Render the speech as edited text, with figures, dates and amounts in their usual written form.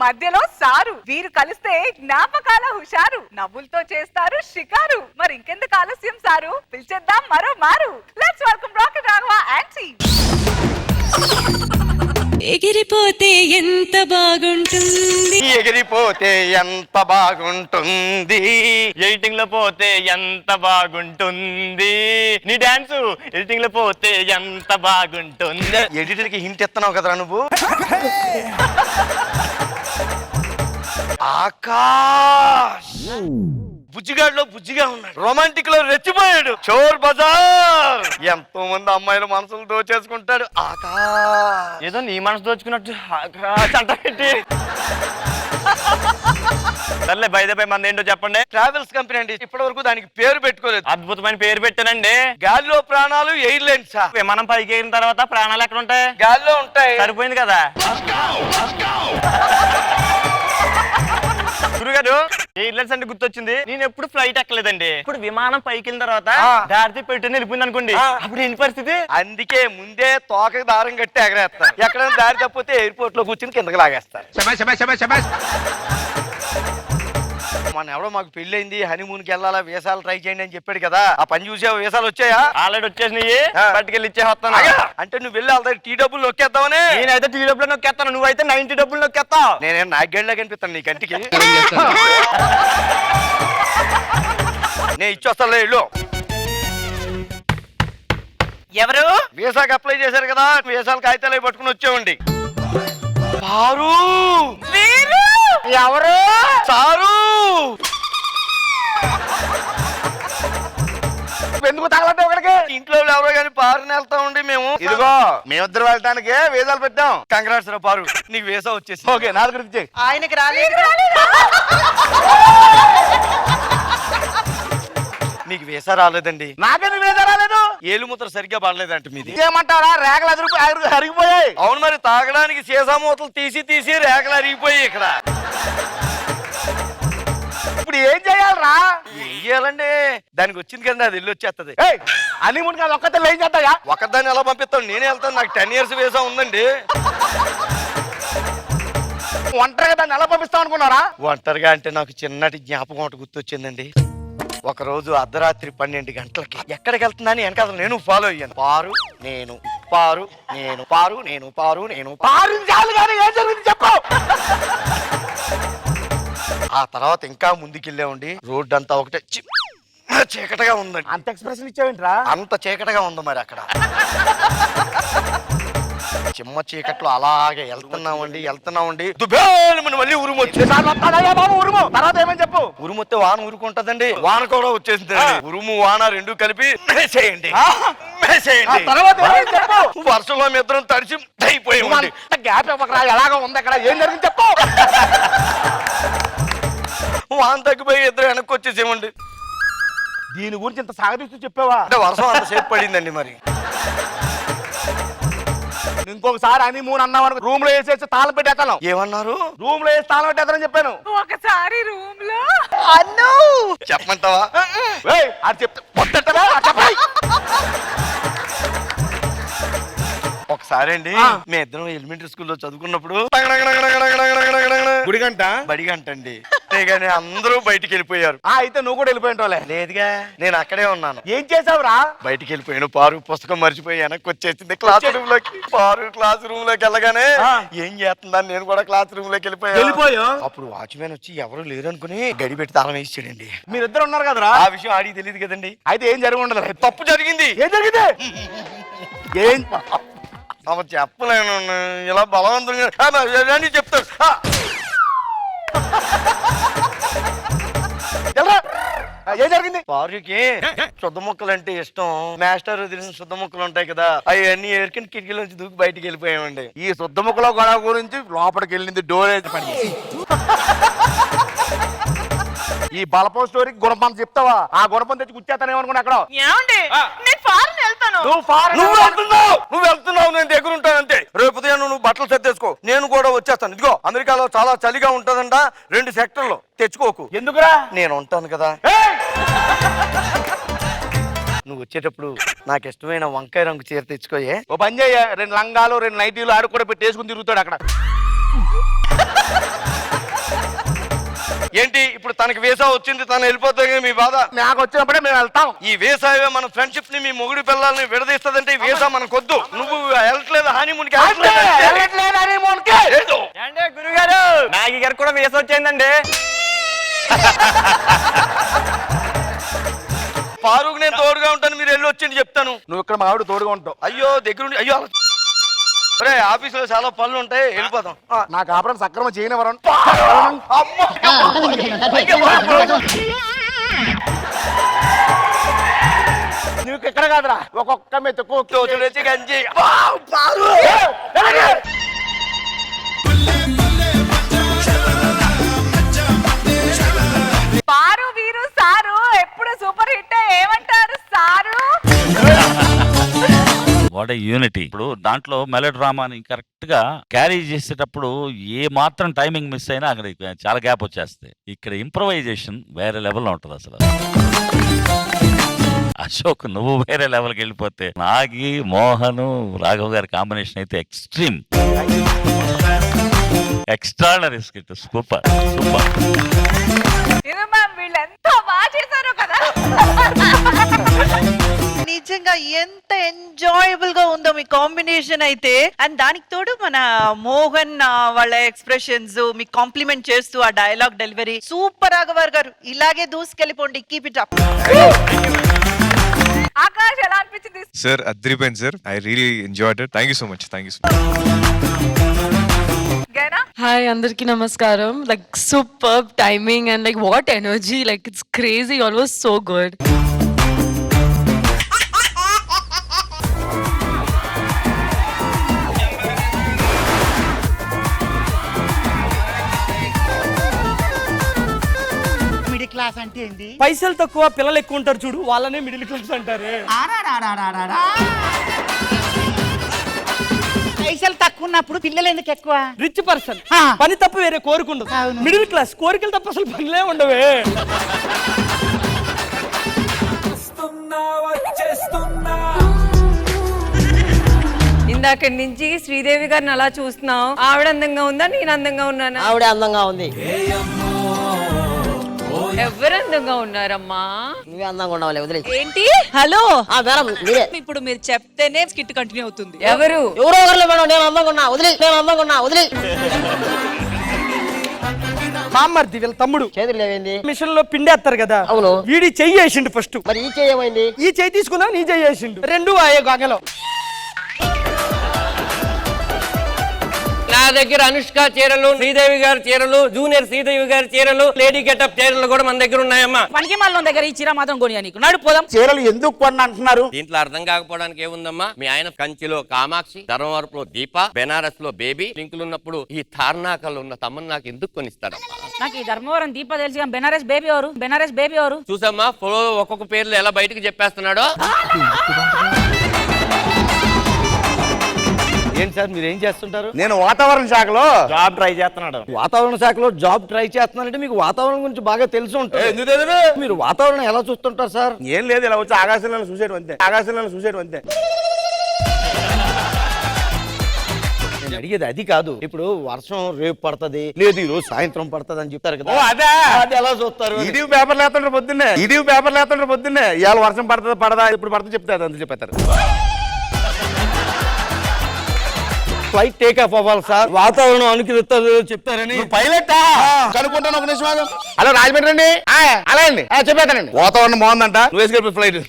మధ్యలో సారు. వీరు కలిస్తే జ్ఞాపకాల హుషారు. నవ్వులతో చేస్తారు షికారు. మరి ఇంకెందుకు ఆలస్యం సారు, పిలిచేద్దాం మరో మారు. Let's welcome Rocket Raghava and team. ఎగిరిపోతే ఎంత బాగుంటుంది, ఎగిరిపోతే ఎంత బాగుంటుంది, ఎడిటింగ్ లో పోతే ఎంత బాగుంటుంది, నీ డాన్స్ ఎడిటింగ్ లో పోతే ఎంత బాగుంటుంది. ఎడిటర్ కి హింట్ ఇస్తున్నావు కదరా నువ్వు. ఆకాష్ బుజ్జిగాడిలో బుజ్జిగా ఉన్నాడు, రొమాంటిక్ లో రెచ్చిపోయాడు, చోర్ బజార్ ఎంతో మంది అమ్మాయిల మనసులు దోచేసుకుంటాడు. ఆకాష్ ఏదో నీ మనసు దోచుకున్నట్టు ఆకాష్ అంటారేంటి? సర్లే బయటపై మంది ఏంటో చెప్పండి. ట్రావెల్స్ కంపెనీ అండి, ఇప్పటి వరకు దానికి పేరు పెట్టుకోలేదు. అద్భుతమైన పేరు పెట్టానండి. గాలిలో ప్రాణాలు ఎయిర్లైన్స్. విమానం పైకి ఎగిరిన తర్వాత ప్రాణాలు ఎక్కడ ఉంటాయి? గాలిలో ఉంటాయి. సరిపోయింది కదా గురుగారు. ఎయిర్లైన్స్ అంటే గుర్తొచ్చింది, నేను ఎప్పుడు ఫ్లైట్ ఎక్కలేదండి. ఇప్పుడు విమానం పైకి వెళ్ళిన తర్వాత దారి పెట్టి వెళ్ళిపోయింది అనుకోండి, అప్పుడు ఏంటి పరిస్థితి? అందుకే ముందే తోక దారం కట్టి ఎగరేస్తారు. ఎక్కడైనా దారి తప్పితే ఎయిర్పోర్ట్ లో కూర్చుని కిందకి లాగేస్తారు. మన ఎవడో మాకు పెళ్ళైంది, హనీమూన్ కి వెళ్ళాలా, వీసాలు ట్రై చేయండి అని చెప్పాడు కదా, ఆ పని చూసే వీసాలు వచ్చాయా? ఆల్రెడీ వచ్చేసినాయి, పట్టుకెళ్ళి ఇచ్చేస్తాను. అంటే నువ్వు వెళ్ళి ఆల్రెడీ టీ డబ్బులు నొక్కేద్దామని. నేనైతే టీ డబ్బులు నొక్కేస్తాను, నువ్వైతే 90 డబ్బులు నొక్కేస్తావు. నేనేం నాగేళ్ళ కనిపిస్తాను నీ కంటికి. నేను ఇచ్చొస్తాను ఇల్లు. ఎవరు వీసాకి అప్లై చేశారు కదా, వీసాలు కాగితాలు పట్టుకుని వచ్చేవండి. పారు ఎవరు? సారు. ఎందుకు తగలంటే ఒకడికి? ఇంట్లో ఎవరో కానీ పారుని వెళ్తా ఉండి మేము ఇదిగో మేమిద్దరు వెళ్ళటానికి వీసాలు పెట్టాం. కంగ్రాట్స్ రా పారు, నీకు వీసా వచ్చేసి. ఓకే నా దగ్గర ఆయనకి రాలేదు. నీకు వీసా రాలేదండి. నాకేందుకు వీసా రాలేదు? ఏలుముద్ర సరిగ్గా పడలేదంట మీది. ఏమంటారా, రేఖలు అరిగిపోయాయి. అవును మరి, తాగడానికి సీసా మూతలు తీసి తీసి రేఖలు అరిగిపోయాయి ఇక్కడ. ఇప్పుడు ఏం చేయాలరా? ఏం చేయాలండి, దానికి వచ్చింది కదా, అది వెళ్ళి వచ్చేస్తుంది. అని ముందు కాదు, ఒక్కదాన్ని ఏం చేస్తా? ఒక్కదాన్ని ఎలా పంపిస్తాను? నేనే వెళ్తాను, నాకు 10 years వీసా ఉందండి. ఒంటరిగా దాన్ని ఎలా పంపిస్తాం అనుకున్నారా? ఒంటరిగా అంటే నాకు చిన్నటి జ్ఞాపకం ఒకటి గుర్తొచ్చిందండి. ఒక రోజు అర్ధరాత్రి 12 గంటలకి ఎక్కడికి వెళ్తుందని వెనకాల నేను ఫాలో అయ్యాను. పారు నేను, పారు నేను, పారు నేను, పారు నేను, పారు చాలు కానీ ఏం జరిగింది చెప్పు. ఆ తర్వాత ఇంకా ముందుకెళ్ళామండి. రోడ్డు అంతా ఒకటే చీకటగా ఉందండి. అంత ఎక్స్ప్రెషన్ ఇచ్చావేంట్రా? అంత చీకటగా ఉంది మరి అక్కడ. చిమ్మ చీకట్లో అలాగే వెళ్తున్నామండి మళ్ళీ ఉరుము వచ్చేసి ఉరుము తర్వాత ఏమని చెప్పు. ఉరుము వస్తే వాన ఉరుకుంటదండి, వాన కూడా వచ్చేసింది. ఉరుము వాన రెండు కలిపి మేసేయండి. వర్షంలో మీ ఇద్దరం తడిసి అయిపోయామండి. గ్యాప్ ఎలాగో ఉంది అక్కడ, ఏం జరిగింది చెప్పు. వాన తగ్గిపోయి ఇద్దరు వెనక్కి వచ్చేసేమండి. దీని గురించి ఇంత సాగదీస్తూ చెప్పావా? అంటే వర్షం అంతసేపు పడిందండి. మరి ఇంకొకసారి అని మూడు అన్నావు, రూమ్ లో వేసేసి తాళం పెట్టేస్తాను. ఏమన్నారు? రూమ్ లో వేసి తాళం పెట్టేస్తానని చెప్పాను. ఒకసారి రూమ్ లో అన్ను చెప్పమంటావా? అది చెప్తే ఒకసారి అండి, మీ ఇద్దరం ఎలిమెంటరీ స్కూల్లో చదువుకున్నప్పుడు బడిగంట అండి, కానీ అందరూ బయటికి వెళ్ళిపోయారు. అయితే నువ్వు కూడా వెళ్ళిపోయినలే? లేదుగా, నేను అక్కడే ఉన్నాను. ఏం చేసావురా? బయటికి వెళ్ళిపోయాను. పారు పుస్తకం మర్చిపోయి వెనక్కి వచ్చేసింది క్లాస్ రూమ్ లోకి. పారు క్లాస్ రూమ్ లోకి వెళ్ళగానే ఏం చేస్తుందని నేను కూడా క్లాస్ రూమ్ లోకి వెళ్ళిపోయా. అప్పుడు వాచ్మెన్ వచ్చి ఎవరు లేరు అనుకుని గడి పెట్టి తాళం వేసాడండి. మీరిద్దరు ఉన్నారు కదరా? ఆ విషయం ఆడికి తెలియదు కదండి. అయితే ఏం జరిగి ఉండదు, తప్పు జరిగింది. ఏం జరిగింది? ఏం చెప్పలేను, ఇలా బలవంతంగా చెప్తాడు. ఏం జరిగింది? పారుకి శుద్ధ ముక్కలు అంటే ఇష్టం. మాస్టర్ వదిలిన శుద్ధ ముక్కలు ఉంటాయి కదా, అవన్నీ ఏరుకుని కిటికీల నుంచి దూకి బయటికి వెళ్ళిపోయామండి. ఈ శుద్ధ ముక్కల గొడవ గురించి లోపలికి వెళ్ళింది, డోర్ వేసి పని. ఈ బలపం స్టోరీకి గుణపం చెప్తావా? ఆ గుణపం తెచ్చి గుచ్చేస్తానేమనుకున్నా అక్కడ. నువ్వు వెళ్తున్నావు, నేను దగ్గర ఉంటాను అంతే. రేపు ఉదయం నువ్వు బట్టలు సర్దేసుకో, నేను కూడా వచ్చేస్తాను. ఇదిగో అమెరికాలో చాలా చలిగా ఉంటుందంట, 2 సెక్టర్లు తెచ్చుకోకు. ఎందుకురా? నేను ఉంటాను కదా. నువ్వు వచ్చేటప్పుడు నాకు ఇష్టమైన వంకాయ రంగు చీర తెచ్చుకోయే. ఓ పని చేయ, 2 లంగాలు 2 నైటీలు ఆడు కూడా పెట్టేసుకుని తిరుగుతాడు అక్కడ. ఏంటి ఇప్పుడు తనకి వీసా వచ్చింది, తను వెళ్ళిపోతే మీ బాధ. నాకు వచ్చినప్పుడే మేము వెళ్తాం. ఈ వీసా మన ఫ్రెండ్షిప్ ని, మీ మొగుడి పిల్లల్ని విడదీస్తుందంటే ఈ వీసా మనకొద్దు. నువ్వు వెళ్ళట్లేదు హనీమూన్ కి. గురుగారు నాగి గారు కూడా వీసా వచ్చిందండి. ఫారూక్ నేను తోడుగా ఉంటాను, మీరు వెళ్ళి వచ్చింది చెప్తాను. నువ్వు ఇక్కడ మా ఆవిడ తోడుగా ఉంటావు. అయ్యో దగ్గరుండి, అయ్యో అరే ఆఫీసులో చాలా పనులు ఉంటాయి, వెళ్ళిపోతాం. నాకు ఆపడం సక్రమం చేయనివ్వరు. నువ్వు ఇక్కడ కాదురా, ఒక్కొక్క మెతుకు గంజి. పారు వీరు సారు ఎప్పుడు సూపర్ హిట్, ఏమంటారు సారు? What a unity. ఇప్పుడు దాంట్లో మెలో డ్రామాని కరెక్ట్ గా క్యారీ చేసేటప్పుడు ఏ మాత్రం టైమింగ్ మిస్ అయినా అక్కడ చాలా గ్యాప్ వచ్చేస్తాయి. ఇక్కడ ఇంప్రవైజేషన్ వేరే లెవెల్లో ఉంటుంది అసలు. అశోక్ నువ్వు వేరే లెవెల్కి వెళ్ళిపోతే, నాగి మోహన్ రాఘవ్ గారి కాంబినేషన్ అయితే extreme, extraordinary skit. Super super. ఇది మ్యామ్ వీళ్ళు ఎంత బాగా చేశారో కదా. నిజంగా ఎంత ఎంజాయబుల్ గా ఉందో మీ కాంబినేషన్ అయితే. అండ్ దానికి తోడు మన మోహన్ వాళ్ళ ఎక్స్ప్రెషన్స్ మీకు కాంప్లిమెంట్ చేస్తూ ఆ డైలాగ్ డెలివరీ సూపర్. రాఘవర్ గారు ఇలాగే దూసుకెళ్ళిపోండి, కీప్ ఇట్ అప్. ఆకాష్ ఎలా అనిపించింది? సార్ అద్రిపోయింది sir. I really enjoyed it. Thank you so much. Thank you so much. గైనా Hi, Andarki Namaskaram. Like superb timing and like what energy. Like it's crazy. You all was so good. Middle class అంటే ఏంటి? పైసలు తక్కువ పిల్లలు ఎక్కువ ఉంటారు చూడు, వాళ్ళనే మిడిల్ క్లాస్ అంటారు. పైసలు తక్కువ ఉన్నప్పుడు పిల్లలు ఎందుకు ఎక్కువ? రిచ్ పర్సన్ ఆ. పని తప్ప వేరే కోరుకుండదు. అవును. మిడిల్ క్లాస్ కోరికలు తప్ప అసలు పనిలే ఉండవే. ఇందాక నుంచి శ్రీదేవి గారిని అలా చూస్తున్నావు. ఆవిడ అందంగా ఉందా, నేను అందంగా ఉన్నానా? ఆవిడ అందంగా ఉంది. ఎవరు అందంగా ఉన్నారమ్మా? నువ్వే అందంగా ఉండవాలి, వదిలే. ఏంటి? హలో మేడం మీరే. ఇప్పుడు మీరు చెప్తేనే స్కిట్ కంటిన్యూ అవుతుంది. ఎవరు? ఎవరో ఒకరు మేడం, నేను అందంగా ఉన్నా, వదిలే. నేను అందంగా ఉన్నా, వదిలే. మామర్ది వీళ్ళ తమ్ముడు చేతులు లేవేంది? మిషన్ లో పిండేస్తారు కదా. అవును. వీడి చెయ్యి వేసిండు ఫస్ట్. మరి ఈ చేయమైంది? ఈ చెయ్యి తీసుకున్నా, నీ చెయ్యి వేసిండు. రెండు ఆయే గంగలో. నా దగ్గర అనుష్క చీరలు, శ్రీదేవి గారి చీరలు, జూనియర్ శ్రీదేవి గారి చీరలు, లేడీ గెటప్ చీరలు కూడా మన దగ్గర ఉన్నాయమ్మా. పనికి మళ్ళీ దగ్గర ఈ చీర మాత్రం కొనియా నీకు. నడు పోదాం. చీరలు ఎందుకు కొన్న అంటున్నారు? దీంట్లో అర్థం కాకపోవడానికి ఏముందమ్మా? మీ ఆయన కంచిలో కామాక్షి, ధర్మవరపులో దీప, బెనారస్ లో బేబీ, లింకులు ఉన్నప్పుడు ఈ తార్నాకల్లో ఉన్న తమ్మని నాకు ఎందుకు కొనిస్తాడమ్మా? నాకు ఈ ధర్మవరం దీప తెలిసి బెనారస్ బేబీ ఎవరు? బెనారస్ బేబీ ఎవరు? చూసమ్మా ఫ్లో ఒక్కొక్క పేర్లు ఎలా బయటకు చెప్పేస్తున్నాడో. ఏంటి సార్ మీరు ఏం చేస్తుంటారు? నేను వాతావరణ శాఖలో జాబ్ ట్రై చేస్తున్నాడు. వాతావరణ శాఖలో జాబ్ ట్రై చేస్తున్నారంటే మీకు వాతావరణం గురించి బాగా తెలిసి ఉంటుంది. ఎందుకు తెలియదు? మీరు వాతావరణం ఎలా చూస్తుంటారు సార్? ఏం లేదు, ఇలా వచ్చి ఆకాశంలో చూసేయడం అంతే. ఆకాశంలో చూసేయడం అంతే. నేను అడిగేది అది కాదు. ఇప్పుడు వర్షం రేపు పడుతుంది, లేదు ఈ రోజు సాయంత్రం పడుతుంది అని చెప్తారు కదా. అదే అది ఎలా చూస్తారు? ఇది పేపర్లు వేస్తుంటారు పొద్దున్నే, ఇది పేపర్లు వేస్తుంటారు పొద్దున్నే. ఇవాళ వర్షం పడుతుందా పడదా, ఇప్పుడు పడుతుంది చెప్తారు, అంత చెప్పేస్తారు. ఫ్లైట్ టేక్ ఆఫ్ అవ్వాలి సార్, వాతావరణం అనుకూలిస్తుంది చెప్తారని. పైలట్ కనుక్కుంటాను, ఒక నిమిషం. హలో రాజమండ్రి అండి. అలా అండి చెప్పేస్తానండి. వాతావరణం బాగుందంట, నువ్వు వేసుకెళ్ళి ఫ్లైట్.